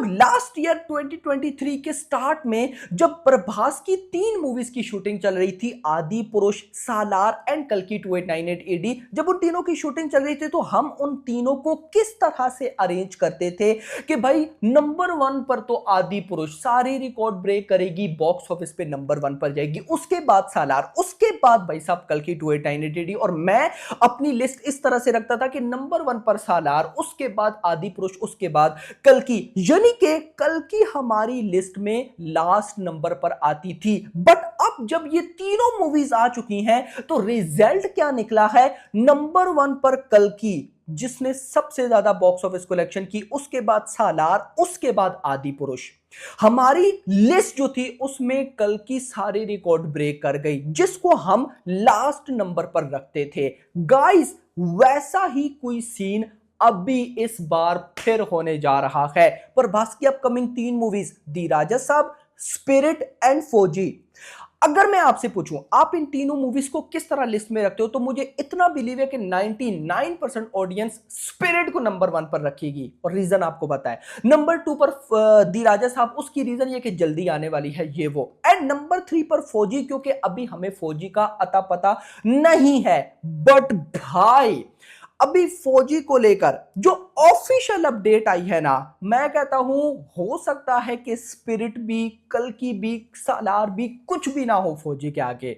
Last year 2023 के start में जब प्रभास की 3 मूवीज की शूटिंग चल रही थी, आदि पुरुष, सालार एंड कल्कि 2898 एडी, जब उन तीनों की शूटिंग चल रही थी तो हम उन तीनों को किस तरह से अरेंज करते थे कि भाई नंबर 1 पर तो आदि पुरुष सारी रिकॉर्ड ब्रेक करेगी, बॉक्स ऑफिस पे नंबर 1 पर जाएगी, उसके बाद सालार, उसके बाद भाई साहब कल्कि 2898 एडी। और मैं अपनी लिस्ट इस तरह से रखता था कि नंबर 1 पर सालार, उसके बाद आदि पुरुष, उसके बाद कल्कि, यानी कि कल्कि हमारी लिस्ट में लास्ट नंबर पर आती थी। बट अब जब ये तीनों मूवीज आ चुकी हैं तो रिजल्ट क्या निकला है? नंबर 1 पर कल्कि जिसने सबसे ज्यादा बॉक्स ऑफिस कलेक्शन की, उसके बाद सालार, उसके बाद आदि पुरुष। हमारी लिस्ट जो थी उसमें कल्कि सारे रिकॉर्ड ब्रेक कर गई, जिसको हम लास्ट नंबर पर रखते थे। गाइस, वैसा ही कोई सीन अभी इस बार फिर होने जा रहा है। प्रभास की अपकमिंग 3 मूवीज दी राजा साहब, स्पिरिट एंड फौजी। अगर मैं आपसे पूछूं आप इन तीनों मूवीज को किस तरह लिस्ट में रखते हो, तो मुझे इतना बिलीव है कि 99% ऑडियंस स्पिरिट को नंबर 1 पर रखेगी। और रीजन आपको पता है। नंबर 2 पर दी राजा साहब, उसकी रीजन ये कि जल्दी आने वाली है ये वो। एंड नंबर 3 पर फौजी, क्योंकि अभी हमें फौजी का अता पता नहीं है। बट भाई, अभी फौजी को लेकर जो ऑफिशियल अपडेट आई है ना, मैं कहता हूं हो सकता है कि स्पिरिट भी, कल्कि भी, सालार भी कुछ भी ना हो फौजी के आगे।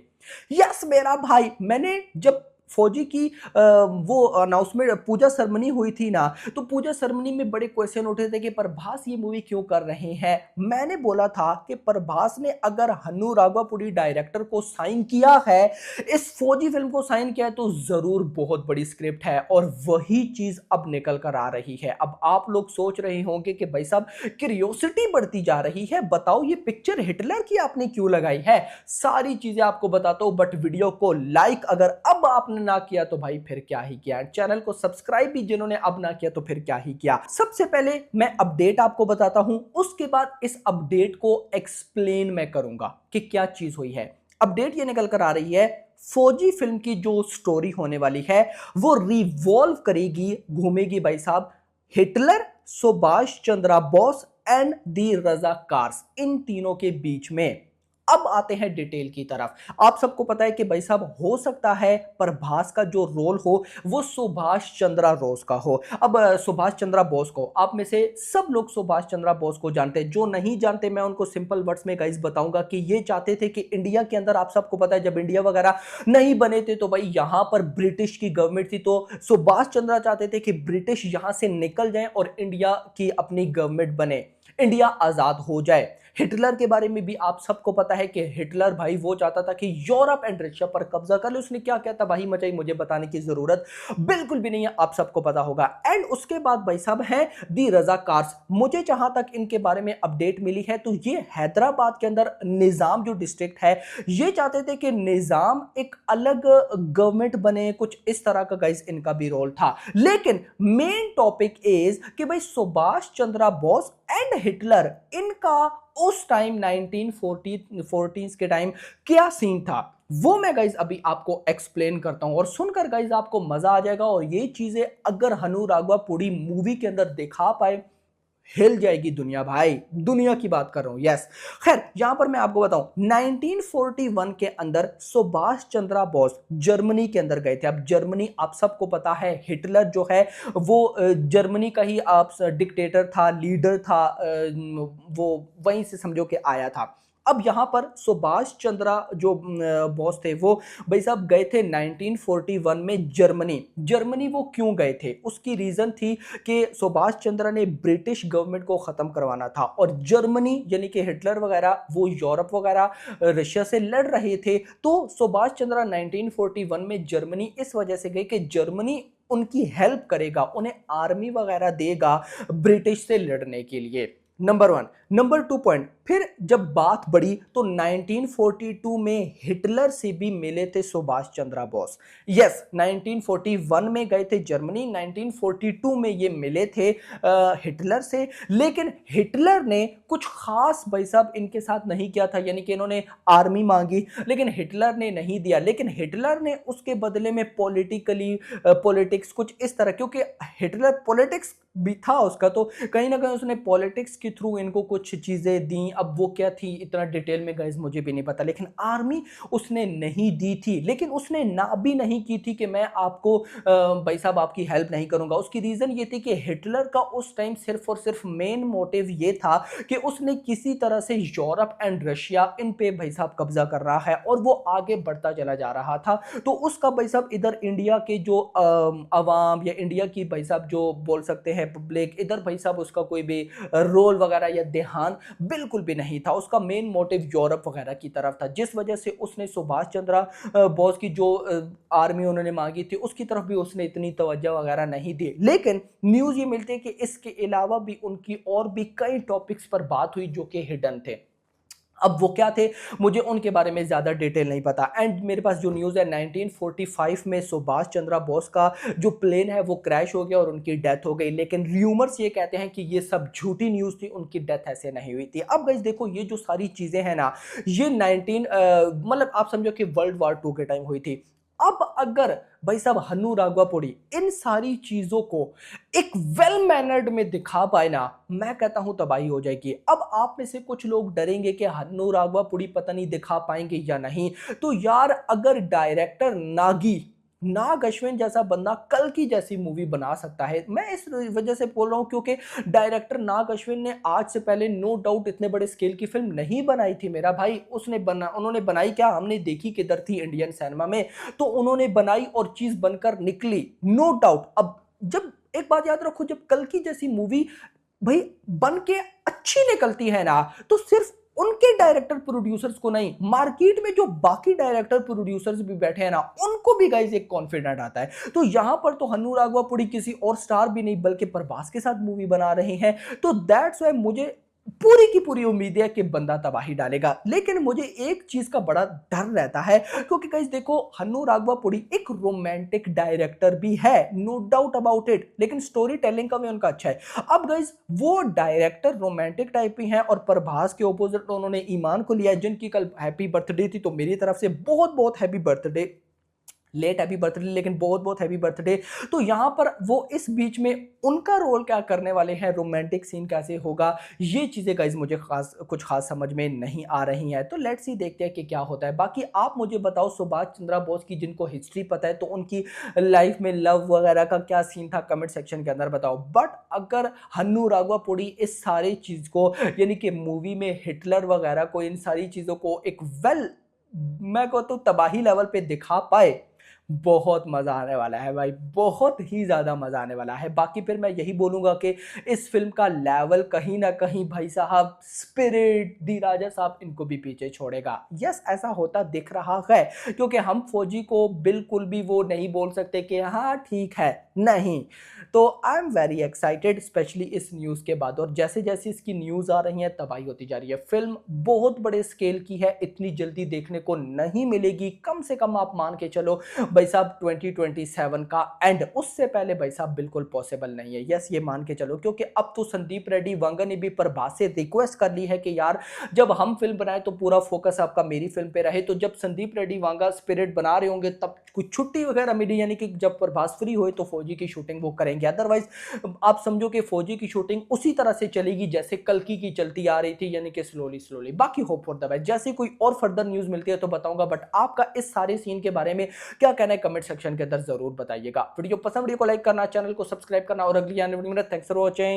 यस मेरा भाई, मैंने जब फौजी की वो अनाउंसमेंट, पूजा सेरेमनी हुई थी ना, तो पूजा सेरेमनी में बड़े क्वेश्चन उठे थे कि प्रभास ये मूवी क्यों कर रहे हैं। मैंने बोला था कि प्रभास ने अगर हन्नू राघवापुडी डायरेक्टर को साइन किया है, इस फौजी फिल्म को साइन किया है, तो जरूर बहुत बड़ी स्क्रिप्ट है। और वही चीज अब निकल कर आ रही है। अब आप लोग सोच रहे होंगे कि भाई साहब क्यूरियोसिटी बढ़ती जा रही है, बताओ ये पिक्चर हिटलर की आपने क्यों लगाई है। सारी चीजें आपको बताता हूं, बट वीडियो को लाइक अगर अब आपने ना किया तो भाई फिर क्या ही किया। चैनल को सब्सक्राइब भी जिन्होंने अब ना किया तो फिर क्या ही किया। सबसे पहले मैं अपडेट आपको बताता हूं, उसके बाद इस अपडेट को एक्सप्लेन मैं करूंगा कि क्या चीज हुई है। अपडेट ये निकल कर आ रही है, फौजी फिल्म की जो स्टोरी होने वाली है वो रिवॉल्व करेगी, घूमेगी भाई साहब Hitler, Subhash Chandra Bose and the Razakars, इन तीनों के बीच में। अब आते हैं डिटेल की तरफ। आप सबको पता है कि भाई साहब हो सकता है प्रभास का जो रोल हो वो सुभाष चंद्र बोस का हो। अब सुभाष चंद्र बोस को आप में से सब लोग सुभाष चंद्र बोस को जानते हैं, जो नहीं जानते मैं उनको सिंपल वर्ड्स में गाइस बताऊंगा कि ये चाहते थे कि इंडिया के अंदर, आप सबको पता है जब इंडिया वगैरह नहीं बने थे तो भाई यहां पर ब्रिटिश की गवर्नमेंट थी, तो सुभाष चंद्र चाहते थे कि ब्रिटिश यहां से निकल जाए और इंडिया की अपनी गवर्नमेंट बने, इंडिया आजाद हो जाए। हिटलर के बारे में भी आप सबको पता है कि हिटलर भाई वो चाहता था कि यूरोप एंड रशिया पर कब्जा कर ले। उसने क्या क्या तबाही मचाई, मुझे बताने की जरूरत बिल्कुल भी नहीं है, आप सबको पता होगा। एंड उसके बाद भाई साहब है दी रजाकार्स। मुझे जहां तक इनके बारे में अपडेट मिली है तो ये हैदराबाद के अंदर निजाम जो डिस्ट्रिक्ट है, ये चाहते थे कि निजाम एक अलग गवर्नमेंट बने, कुछ इस तरह का गाइस इनका भी रोल था। लेकिन मेन टॉपिक इज कि भाई सुभाष चंद्र बोस एंड हिटलर, इनका उस टाइम 1940 के टाइम क्या सीन था, वो मैं गाइज अभी आपको एक्सप्लेन करता हूं। और सुनकर गाइज आपको मजा आ जाएगा। और ये चीजें अगर हन्नू राघवापुडी मूवी के अंदर दिखा पाए, हिल जाएगी दुनिया भाई, दुनिया की बात कर रहा हूं। यस, खैर यहां पर मैं आपको बताऊं, 1941 के अंदर सुभाष चंद्र बोस जर्मनी के अंदर गए थे। अब जर्मनी आप सबको पता है, हिटलर जो है वो जर्मनी का ही आप डिक्टेटर था, लीडर था, वो वहीं से समझो कि आया था। अब यहां पर सुभाष चंद्र जो बॉस थे वो भाई साहब गए थे 1941 में जर्मनी। जर्मनी वो क्यों गए थे, उसकी रीजन थी कि सुभाष चंद्र ने ब्रिटिश गवर्नमेंट को खत्म करवाना था, और जर्मनी यानी कि हिटलर वगैरह वो यूरोप वगैरह रशिया से लड़ रहे थे। तो सुभाष चंद्र 1941 में जर्मनी इस वजह से गए कि जर्मनी उनकी हेल्प करेगा, उन्हें आर्मी वगैरह देगा ब्रिटिश से लड़ने के लिए। नंबर 1। नंबर 2 पॉइंट, फिर जब बात बढ़ी तो 1942 में हिटलर से भी मिले थे सुभाष चंद्र बोस। यस, 1941 में गए थे जर्मनी, 1942 में ये मिले थे हिटलर से। लेकिन हिटलर ने कुछ खास भाई साहब इनके साथ नहीं किया था, यानी कि इन्होंने आर्मी मांगी लेकिन हिटलर ने नहीं दिया। लेकिन हिटलर ने उसके बदले में पॉलिटिक्स कुछ इस तरह, क्योंकि हिटलर पॉलिटिक्स भी था उसका, तो कहीं ना कहीं उसने पॉलिटिक्स के थ्रू इनको कुछ चीजें दी। अब वो क्या थी इतना डिटेल में गाइस मुझे भी नहीं पता, लेकिन आर्मी उसने नहीं दी थी। लेकिन उसने ना भी नहीं की थी कि मैं आपको भाई साहब आपकी हेल्प नहीं करूंगा। उसकी रीजन ये थी कि हिटलर का उस टाइम सिर्फ और सिर्फ मेन मोटिव ये था कि उसने किसी तरह से यूरोप एंड रशिया इन पे भाई साहब कब्जा कर रहा है और वो आगे बढ़ता चला जा रहा था। तो उसका भाई साहब इधर इंडिया के जो अवाम या इंडिया की भाई साहब जो बोल सकते हैं पब्लिक, इधर भाई साहब उसका कोई भी रोल वगैरह या ध्यान बिल्कुल भी नहीं था। उसका मेन मोटिव यूरोप वगैरह की तरफ था, जिस वजह से उसने सुभाष चंद्र बोस की जो आर्मी उन्होंने मांगी थी उसकी तरफ भी उसने इतनी तवज्जो वगैरह नहीं दी। लेकिन न्यूज ये मिलती है कि इसके अलावा भी उनकी और भी कई टॉपिक्स पर बात हुई जो कि हिडन थे। अब वो क्या थे मुझे उनके बारे में ज्यादा डिटेल नहीं पता। एंड मेरे पास जो न्यूज़ है 1945 में सुभाष चंद्र बोस का जो प्लेन है वो क्रैश हो गया और उनकी डेथ हो गई। लेकिन र्यूमर्स ये कहते हैं कि ये सब झूठी न्यूज़ थी, उनकी डेथ ऐसे नहीं हुई थी। अब गाइस देखो ये जो सारी चीजें हैं ना, ये 19 मतलब आप समझो कि वर्ल्ड वॉर 2 के टाइम हुई थी। अब अगर भाई साहब हन्नू राघवापुड़ी इन सारी चीजों को एक वेल मैनर्ड में दिखा पाए ना, मैं कहता हूं तबाही हो जाएगी। अब आप में से कुछ लोग डरेंगे कि हन्नू राघवापुड़ी पता नहीं दिखा पाएंगे या नहीं। तो यार अगर डायरेक्टर नाग अश्विन जैसा बंदा कल की जैसी मूवी बना सकता है, मैं इस वजह से बोल रहा हूं क्योंकि डायरेक्टर नाग अश्विन ने आज से पहले नो डाउट इतने बड़े स्केल की फिल्म नहीं बनाई थी मेरा भाई। उन्होंने बनाई क्या, हमने देखी किधर थी इंडियन सिनेमा में, तो उन्होंने बनाई और चीज बनकर निकली नो डाउट। अब जब एक बात याद रखो, जब कल की जैसी मूवी भाई बन के अच्छी निकलती है ना, तो सिर्फ उनके डायरेक्टर प्रोड्यूसर्स को नहीं, मार्केट में जो बाकी डायरेक्टर प्रोड्यूसर्स भी बैठे हैं ना, उनको भी गाइस एक कॉन्फिडेंट आता है। तो यहां पर तो हन्नू राघवापुड़ी किसी और स्टार भी नहीं बल्कि प्रभास के साथ मूवी बना रहे हैं। तो दैट्स व्हाई मुझे पूरी की पूरी उम्मीद है कि बंदा तबाही डालेगा। लेकिन मुझे एक चीज का बड़ा डर रहता है, क्योंकि गाइस देखो हन्नू राघवापुड़ी एक रोमांटिक डायरेक्टर भी है, नो डाउट अबाउट इट, लेकिन स्टोरी टेलिंग का भी उनका अच्छा है। अब गाइस वो डायरेक्टर रोमांटिक टाइप ही हैं और प्रभास के ऑपोजिट उन्होंने ईमान को लिया है, जिनकी कल हैप्पी बर्थडे थी। तो मेरी तरफ से बहुत बहुत happy birthday, late happy birthday लेकिन बहुत बहुत हैप्पी बर्थडे। तो यहां पर वो इस बीच में उनका रोल क्या करने वाले हैं, रोमांटिक सीन कैसे होगा, ये चीजें गाइस मुझे कुछ खास समझ में नहीं आ रही हैं। तो लेट्स सी देखते हैं कि क्या होता है। बाकी आप मुझे बताओ सुभाष चंद्र बोस की जिनको हिस्ट्री पता है तो उनकी लाइफ में लव वगैरह का क्या सीन था, कमेंट सेक्शन के अंदर बताओ। बट अगर हन्नू राघवापुड़ी इस सारी चीज को यानी कि मूवी में हिटलर वगैरह को इन सारी चीजों को एक मैं कहता हूं तबाही लेवल पे दिखा पाए, बहुत मजा आने वाला है भाई, बहुत ही ज्यादा मजा आने वाला है। बाकी फिर मैं यही बोलूंगा कि इस फिल्म का लेवल कहीं ना कहीं भाई साहब स्पिरिट दी राजा साहब इनको भी पीछे छोड़ेगा। यस ऐसा होता दिख रहा है, क्योंकि हम फौजी को बिल्कुल भी वो नहीं बोल सकते कि हाँ ठीक है, नहीं। तो I am very excited specially इस न्यूज के बाद, और जैसे जैसे इसकी न्यूज आ रही है तबाही होती जा रही है। फिल्म बहुत बड़े स्केल की है, इतनी जल्दी देखने को नहीं मिलेगी। कम से कम आप मान के चलो भाई साहब 2027 का एंड, उससे पहले भाई साहब बिल्कुल पॉसिबल नहीं है। यस ये मान के चलो, क्योंकि अब तो संदीप रेड्डी वांगा ने भी प्रभास से रिक्वेस्ट कर ली है कि यार जब हम फिल्म बनाए तो पूरा फोकस आपका मेरी फिल्म पे रहे। तो जब संदीप रेड्डी वांगा स्पिरिट बना रहे होंगे तब कुछ छुट्टी वगैरह मिली, यानी कि जब प्रभास फ्री हुए तो फौजी की शूटिंग वो करेंगे। अदरवाइज आप समझो कि फौजी की शूटिंग उसी तरह से चलेगी जैसे कल्कि की चलती आ रही थी, यानी कि स्लोली स्लोली। बाकी होप फॉर द बेस्ट, जैसे कोई और फर्दर न्यूज मिलती है तो बताऊंगा। बट आपका इस सारे सीन के बारे में क्या कहना है कमेंट सेक्शन के अंदर जरूर बताइएगा। वीडियो पसंद, वीडियो को लाइक करना, चैनल को सब्सक्राइब करना और अगली आने वाली वीडियो में थैंक्स फॉर वॉचिंग।